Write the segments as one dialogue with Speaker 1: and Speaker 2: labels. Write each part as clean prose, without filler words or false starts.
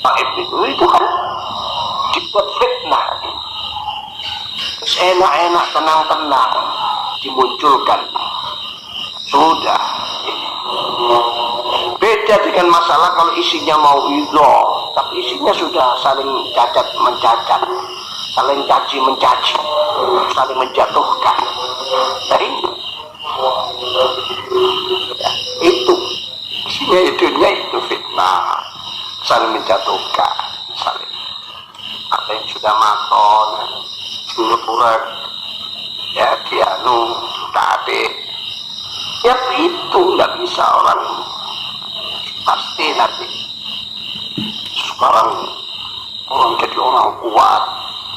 Speaker 1: itu kan dibuat fitnah, enak-enak, tenang-tenang dimunculkan, sudah. Beda dengan masalah kalau isinya mau idho, tapi isinya sudah saling cacat mencacat, saling caci mencaci, saling menjatuhkan. Nah ini ya, itu isinya itu fitnah, saling menjatuhkan, saling apa yang sudah maton, sudah purek, ya dianu, tapi ya itu nggak bisa orang pasti nanti sekarang orang jadi orang kuat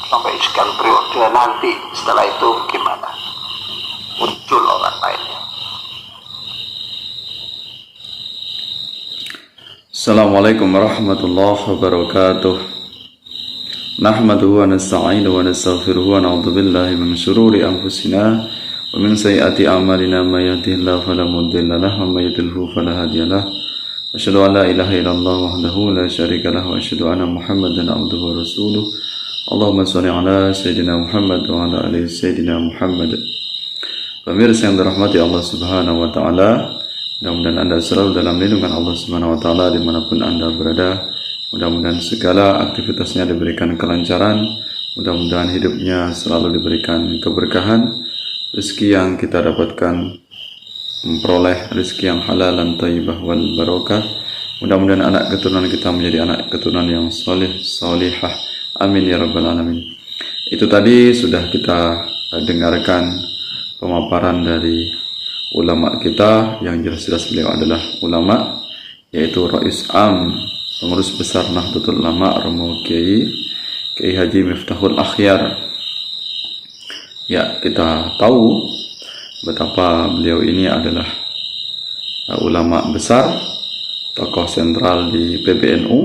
Speaker 1: sampai sekian periode, nanti setelah itu gimana, muncul orang lainnya.
Speaker 2: Assalamualaikum warahmatullahi wabarakatuh. Nahmaduhu wa nasta'inuhu wa nastaghfiruhu wa na'udzu billahi min shururi anfusina wa min sayyiati a'malina may yahdihillahu fala mudilla lahu wa may yudlilhu fala hadiya lahu. Asyhadu an la ilaha illallah wahdahu la syarika lahu wa asyhadu anna Muhammadan abduhu wa rasuluh. Allahumma shalli ala sayyidina Muhammad wa ala ali sayyidina Muhammad. Pemirsa yang dirahmati Allah Subhanahu wa taala, mudah-mudahan Anda selalu dalam lindungan Allah Subhanahu wa taala dimanapun Anda berada. Mudah-mudahan segala aktivitasnya diberikan kelancaran, mudah-mudahan hidupnya selalu diberikan keberkahan, rezeki yang kita dapatkan memperoleh rezeki yang halal dan thayyibah wal barakah. Mudah-mudahan anak keturunan kita menjadi anak keturunan yang soleh, solihah. Amin ya rabbal alamin. Itu tadi sudah kita dengarkan pemaparan dari ulama kita, yang jelas-jelas beliau adalah ulama, yaitu Rais Am, pengurus besar Nahdlatul Ulama, Romo Kiai Haji Miftahul Akhyar. Ya, kita tahu betapa beliau ini adalah ulama besar, tokoh sentral di PBNU,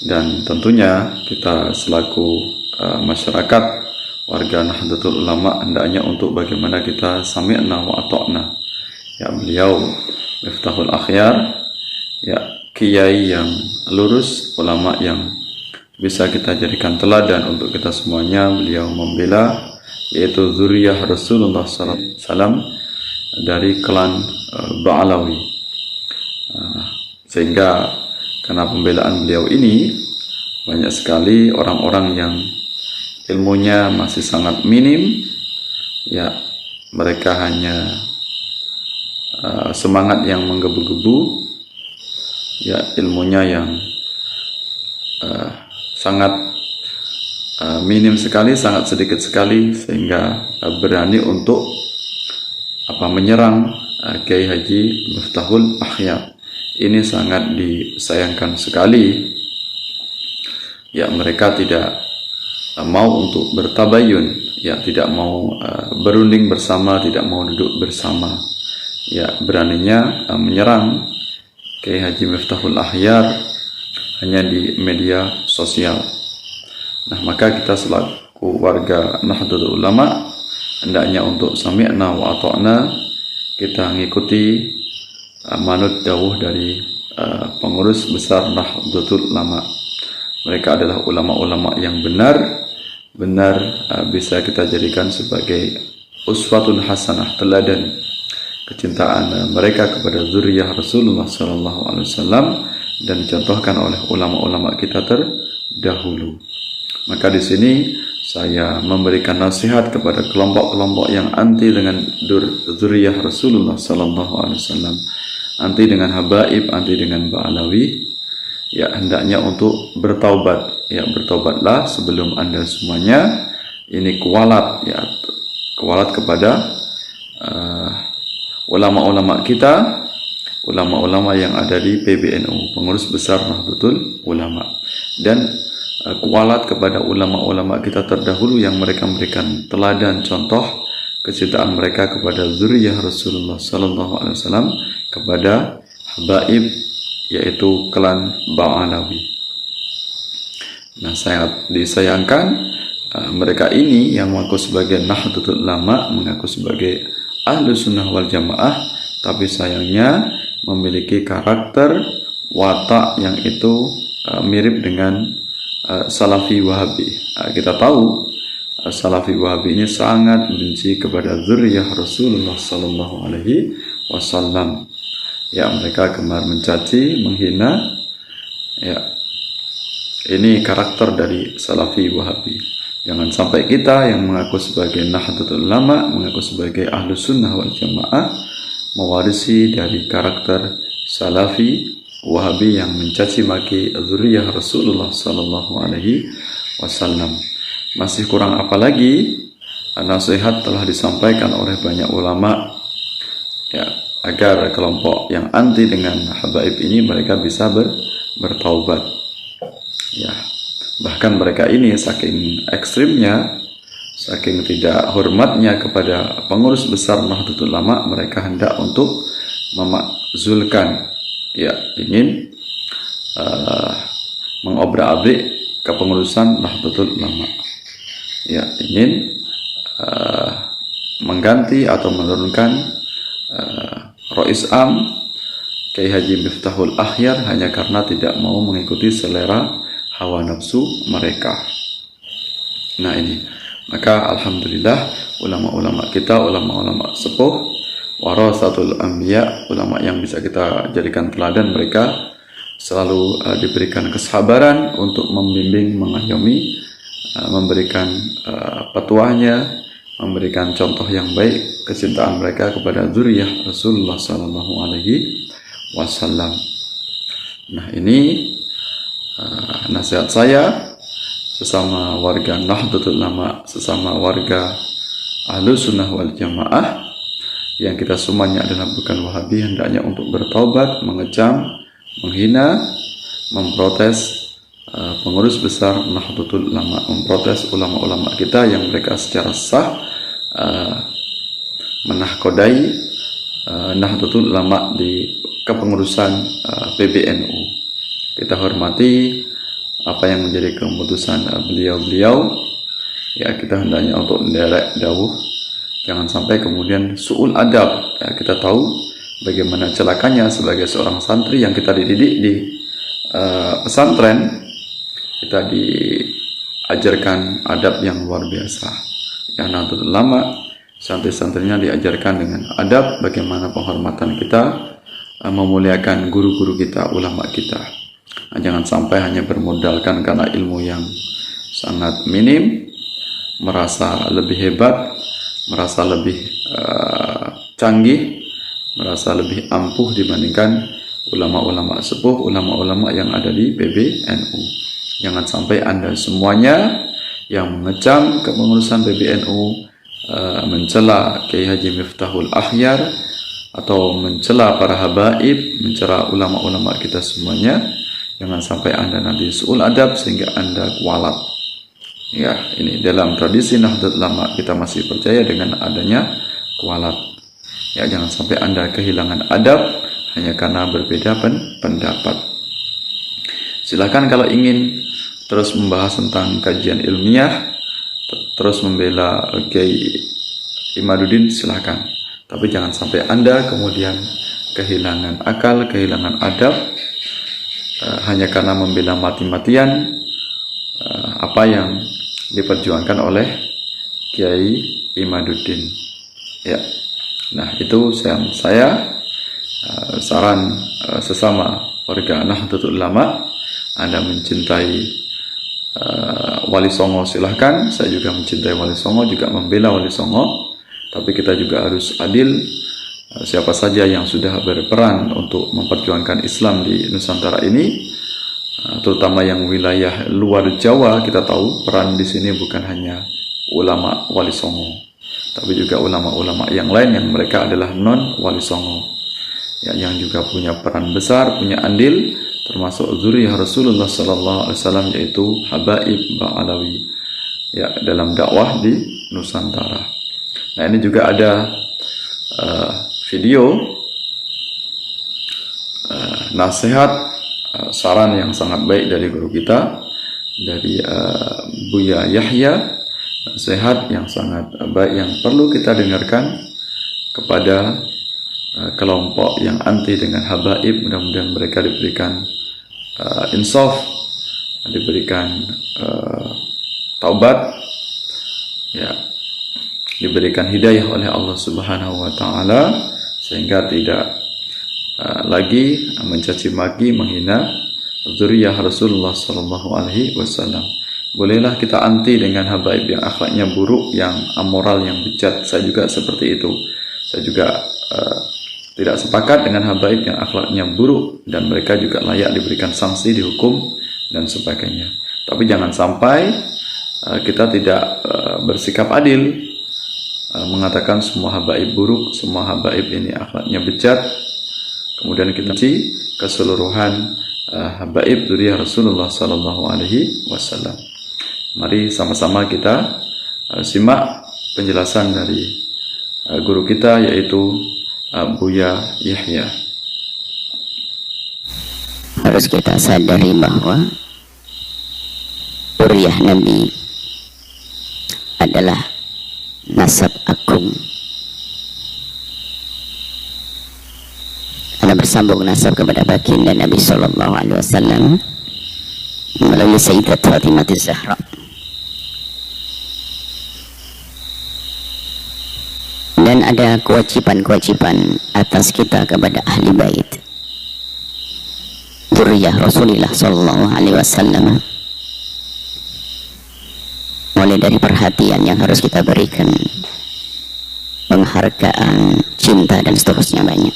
Speaker 2: dan tentunya kita selaku masyarakat warga Nahdlatul Ulama hendaknya untuk bagaimana kita sami'na wa ata'na. Ya, beliau Miftahul Akhyar, ya, kiai yang lurus, ulama yang bisa kita jadikan teladan untuk kita semuanya. Beliau membela yaitu zuriyah Rasulullah SAW dari klan Ba'alawi, sehingga karena pembelaan beliau ini banyak sekali orang-orang yang ilmunya masih sangat minim, ya, mereka hanya semangat yang menggebu-gebu, ya, ilmunya yang sangat minim sekali, sangat sedikit sekali, sehingga berani untuk menyerang Kiai Haji Miftahul Akhyar. Ini sangat disayangkan sekali. Ya, mereka tidak mau untuk bertabayun, ya, tidak mau berunding bersama, tidak mau duduk bersama. Ya, beraninya menyerang Kiai Haji Miftahul Akhyar hanya di media sosial. Nah, maka kita selaku warga Nahdlatul Ulama hendaknya untuk sami'na wa ata'na, kita mengikuti manut dawuh dari pengurus besar Nahdlatul Ulama. Mereka adalah ulama-ulama yang benar bisa kita jadikan sebagai uswatun hasanah, teladan kecintaan mereka kepada zuriyah Rasulullah SAW, dan dicontohkan oleh ulama-ulama kita terdahulu. Maka di sini saya memberikan nasihat kepada kelompok-kelompok yang anti dengan zuriyah Rasulullah SAW, anti dengan habaib, anti dengan Ba'alawi. Ya, hendaknya untuk bertaubat. Ya, bertaubatlah sebelum Anda semuanya ini kualat, ya, kualat kepada ulama-ulama kita, ulama-ulama yang ada di PBNU, pengurus besar Nahdlatul Ulama, dan kualat kepada ulama-ulama kita terdahulu yang mereka memberikan teladan contoh kecintaan mereka kepada zuriyah Rasulullah SAW, kepada habaib, yaitu klan Ba'alawi. Nah, sangat disayangkan mereka ini yang mengaku sebagai Nahdlatul Ulama, mengaku sebagai Ahlus Sunnah wal Jamaah, tapi sayangnya memiliki karakter watak yang itu mirip dengan Salafi Wahabi. Kita tahu Salafi Wahabi ini sangat benci kepada zuriyah Rasulullah Sallallahu Alaihi Wasallam. Ya, mereka gemar mencaci, menghina. Ya, ini karakter dari Salafi Wahabi. Jangan sampai kita yang mengaku sebagai Nahdlatul Ulama, mengaku sebagai Ahlus Sunnah wal Jamaah, mewarisi dari karakter Salafi Wahabi yang mencaci maki zuriyah Rasulullah Sallallahu Alaihi Wasallam. Masih kurang apa lagi? Nasihat telah disampaikan oleh banyak ulama, ya, agar kelompok yang anti dengan habaib ini mereka bisa bertaubat. Ya, bahkan mereka ini saking ekstrimnya, saking tidak hormatnya kepada pengurus besar Nahdlatul Ulama, mereka hendak untuk memakzulkan, ya, ingin mengobrak-abrik kepengurusan Nahdlatul Ulama. Ya, ingin mengganti atau menurunkan Rois Am Kiai Haji Miftahul Akhyar hanya karena tidak mau mengikuti selera hawa nafsu mereka. Nah, ini maka alhamdulillah ulama-ulama kita, ulama-ulama sepuh, warasatul anbiya, ulama yang bisa kita jadikan teladan, mereka selalu diberikan kesabaran untuk membimbing, mengayomi, memberikan petuahnya, memberikan contoh yang baik, kecintaan mereka kepada zuriyah Rasulullah Sallallahu Alaihi Wasallam. Nah, ini nasihat saya sesama warga Nahdlatul Ulama, sesama warga Ahlus Sunnah wal Jamaah, yang kita semuanya adalah bukan Wahabi, hendaknya untuk bertaubat, mengecam, menghina, memprotes pengurus besar Nahdlatul Ulama, memprotes ulama-ulama kita yang mereka secara sah menahkodai Nahdlatul Ulama di kepengurusan PBNU. Kita hormati apa yang menjadi keputusan beliau-beliau. Ya, kita hendaknya untuk menderek dawuh, jangan sampai kemudian su'ul adab. Ya, kita tahu bagaimana celakanya sebagai seorang santri yang kita dididik di pesantren. Kita diajarkan adab yang luar biasa. Ya, Nahdlatul Ulama, santri-santrinya diajarkan dengan adab, bagaimana penghormatan kita, memuliakan guru-guru kita, ulama kita. Nah, jangan sampai hanya bermodalkan karena ilmu yang sangat minim, merasa lebih hebat, merasa lebih canggih, merasa lebih ampuh dibandingkan ulama-ulama sepuh, ulama-ulama yang ada di PBNU. Jangan sampai Anda semuanya yang mengecam kepengurusan PBNU, mencela Kiai Haji Miftahul Akhyar, atau mencela para habaib, mencela ulama-ulama kita semuanya, jangan sampai Anda nanti su'ul adab sehingga Anda kualat. Ya, ini dalam tradisi Nahdlatul Ulama kita masih percaya dengan adanya kualat. Ya, jangan sampai Anda kehilangan adab hanya karena berbeda pendapat. Silakan kalau ingin terus membahas tentang kajian ilmiah, terus membela Kiai Imaduddin, silakan. Tapi jangan sampai Anda kemudian kehilangan akal, kehilangan adab hanya karena membela mati-matian apa yang diperjuangkan oleh Kiai Imaduddin. Ya, nah itu saya saran sesama warga Nahdlatul Ulama. Anda mencintai Wali Songo, silahkan. Saya juga mencintai Wali Songo, juga membela Wali Songo. Tapi kita juga harus adil. Siapa saja yang sudah berperan untuk memperjuangkan Islam di Nusantara ini, terutama yang wilayah luar Jawa, kita tahu peran di sini bukan hanya ulama Wali Songo, tapi juga ulama-ulama yang lain yang mereka adalah non Wali Songo, ya, yang juga punya peran besar, punya andil, termasuk zuriyah Rasulullah Sallallahu Alaihi Wasallam, yaitu habaib Ba'alawi, ya, dalam dakwah di Nusantara. Nah, ini juga ada video nasihat, saran yang sangat baik dari guru kita, dari Buya Yahya, nasihat yang sangat baik yang perlu kita dengarkan kepada kelompok yang anti dengan habaib, mudah-mudahan mereka diberikan insaf, diberikan taubat, ya, diberikan hidayah oleh Allah Subhanahu wa taala, sehingga tidak lagi mencaci maki, menghina dzurriyyah Rasulullah sallallahu alaihi wasallam. Bolehlah kita anti dengan habaib yang akhlaknya buruk, yang amoral, yang bejat. Saya juga seperti itu. Saya juga tidak sepakat dengan habaib yang akhlaknya buruk, dan mereka juga layak diberikan sanksi, dihukum, dan sebagainya. Tapi jangan sampai kita tidak bersikap adil, mengatakan semua habaib buruk, semua habaib ini akhlaknya bejat, kemudian kita benci keseluruhan habaib dzurriyyah Rasulullah sallallahu alaihi wasallam. Mari sama-sama kita simak penjelasan dari guru kita, yaitu Buya Yahya.
Speaker 3: Harus kita sadari bahwa dzurriyyah Nabi adalah nasab agung, karena bersambung nasab kepada baginda Nabi Sallallahu Alaihi Wasallam melalui Sayyidat Fatimah Zahra. Dan ada kewajiban-kewajiban atas kita kepada ahli bait dzurriyyah Rasulullah Sallallahu Alaihi Wasallam, mulai dari perhatian yang harus kita berikan, penghargaan, cinta, dan seterusnya banyak.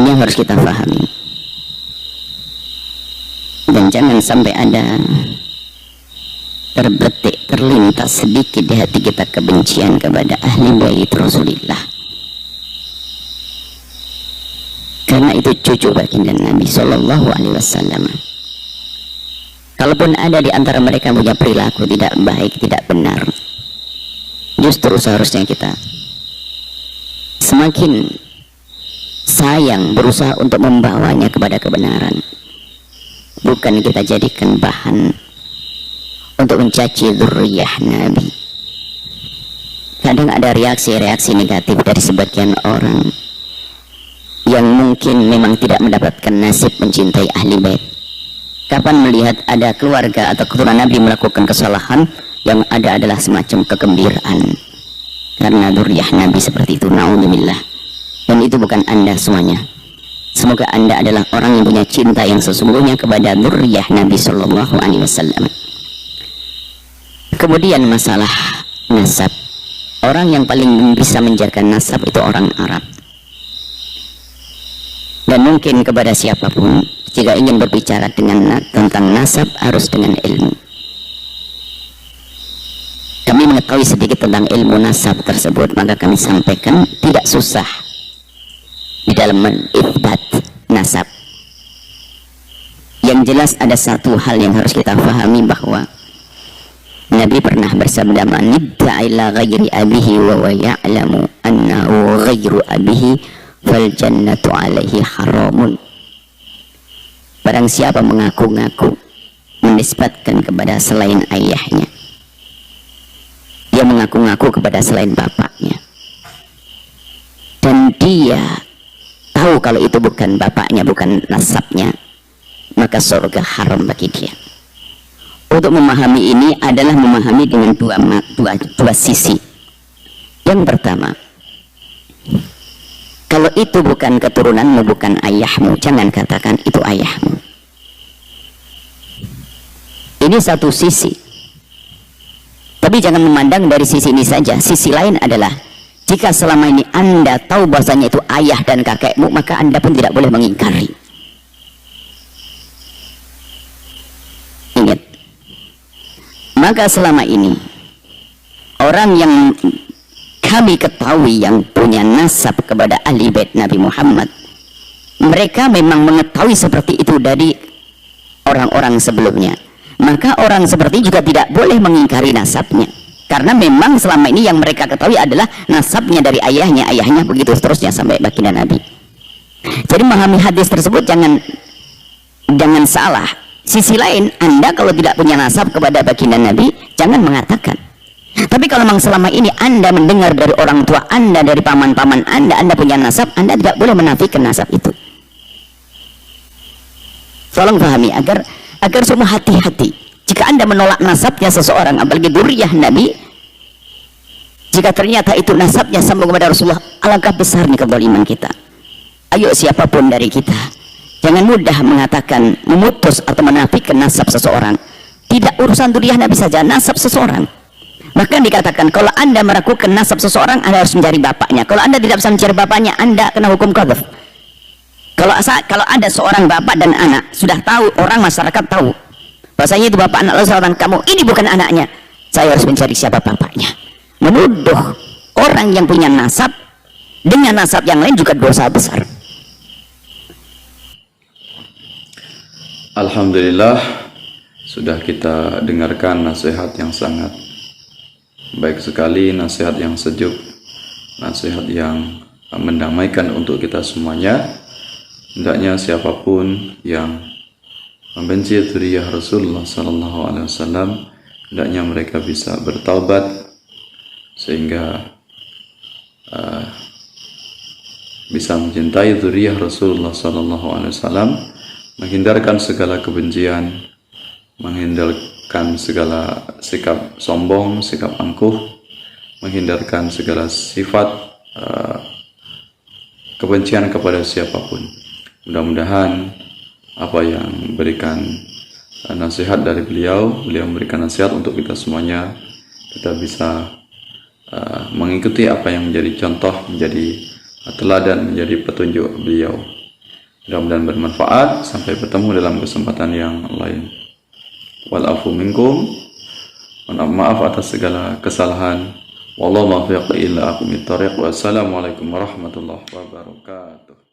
Speaker 3: Ini yang harus kita pahami, dan jangan sampai ada terbetik, terlintas sedikit di hati kita kebencian kepada ahli bait Rasulullah, karena itu cucu baginda Nabi Sallallahu Alaihi Wasallam. Kalaupun ada di antara mereka punya perilaku tidak baik, tidak benar, justru seharusnya kita semakin sayang, berusaha untuk membawanya kepada kebenaran, bukan kita jadikan bahan untuk mencaci dzurriyyah Nabi. Kadang ada reaksi-reaksi negatif dari sebagian orang yang mungkin memang tidak mendapatkan nasib mencintai ahli bait. Kapan melihat ada keluarga atau keturunan Nabi melakukan kesalahan, yang ada adalah semacam kegembiraan karena dzurriyyah Nabi seperti itu. Naudzubillah. Dan itu bukan Anda semuanya. Semoga Anda adalah orang yang punya cinta yang sesungguhnya kepada dzurriyyah Nabi Sallallahu Alaihi Wasallam. Kemudian masalah nasab, orang yang paling bisa menjaga nasab itu orang Arab. Dan mungkin kepada siapapun, jika ingin berbicara tentang nasab, harus dengan ilmu. Kami mengetahui sedikit tentang ilmu nasab tersebut, maka kami sampaikan, tidak susah di dalam menitsbat nasab. Yang jelas ada satu hal yang harus kita pahami, bahwa Nabi pernah bersabda, man idda'a ila ghairi abihi wa huwa ya'lamu annahu ghairu abihi fal jannatu alaihi haramun. Barang siapa mengaku-ngaku menisbatkan kepada selain ayahnya, dia mengaku-ngaku kepada selain bapaknya, dan dia tahu kalau itu bukan bapaknya, bukan nasabnya, maka surga haram bagi dia. Untuk memahami ini adalah memahami dengan dua sisi. Yang pertama, kalau itu bukan keturunanmu, bukan ayahmu, jangan katakan itu ayahmu. Ini satu sisi. Tapi jangan memandang dari sisi ini saja. Sisi lain adalah, jika selama ini Anda tahu bahasanya itu ayah dan kakekmu, maka Anda pun tidak boleh mengingkari. Ingat, maka selama ini orang yang kami ketahui yang punya nasab kepada ahli bait Nabi Muhammad, mereka memang mengetahui seperti itu dari orang-orang sebelumnya. Maka orang seperti juga tidak boleh mengingkari nasabnya, karena memang selama ini yang mereka ketahui adalah nasabnya dari ayahnya, begitu seterusnya sampai baginda Nabi. Jadi memahami hadis tersebut jangan salah. Sisi lain, Anda kalau tidak punya nasab kepada baginda Nabi, jangan mengatakan. Tapi kalau memang selama ini Anda mendengar dari orang tua Anda, dari paman-paman Anda punya nasab, Anda tidak boleh menafikan nasab itu. Tolong pahami agar semua hati-hati. Jika Anda menolak nasabnya seseorang, apalagi dzurriyyah Nabi, jika ternyata itu nasabnya sambung kepada Rasulullah, alangkah besarnya kezaliman kita. Ayo siapapun dari kita, jangan mudah mengatakan, memutus atau menafikan nasab seseorang. Tidak urusan dzurriyyah Nabi saja, nasab seseorang. Bahkan dikatakan, kalau Anda meragukan nasab seseorang, Anda harus mencari bapaknya. Kalau Anda tidak bisa mencari bapaknya, Anda kena hukum qadzaf. Kalau ada seorang bapak dan anak, sudah tahu, orang masyarakat tahu bahasanya itu bapak anak seorang, kamu ini bukan anaknya, saya harus mencari siapa bapaknya. Menuduh orang yang punya nasab dengan nasab yang lain juga dosa besar.
Speaker 2: Alhamdulillah, sudah kita dengarkan nasihat yang sangat baik sekali, nasihat yang sejuk, nasihat yang mendamaikan untuk kita semuanya. Hendaknya siapapun yang membenci dzurriyyah Rasulullah SAW, hendaknya mereka bisa bertaubat sehingga bisa mencintai dzurriyyah Rasulullah SAW, menghindarkan segala kebencian, menghindarkan segala sikap sombong, sikap angkuh, menghindarkan segala sifat kebencian kepada siapapun. Mudah-mudahan apa yang berikan nasihat dari beliau memberikan nasihat untuk kita semuanya, kita bisa mengikuti apa yang menjadi contoh, menjadi teladan, menjadi petunjuk beliau. Mudah-mudahan bermanfaat. Sampai bertemu dalam kesempatan yang lain. Wal afu minkum, maaf atas segala kesalahan. Wallahu muwaffiq ila aqwamit thoriq. Wassalamualaikum warahmatullahi wabarakatuh.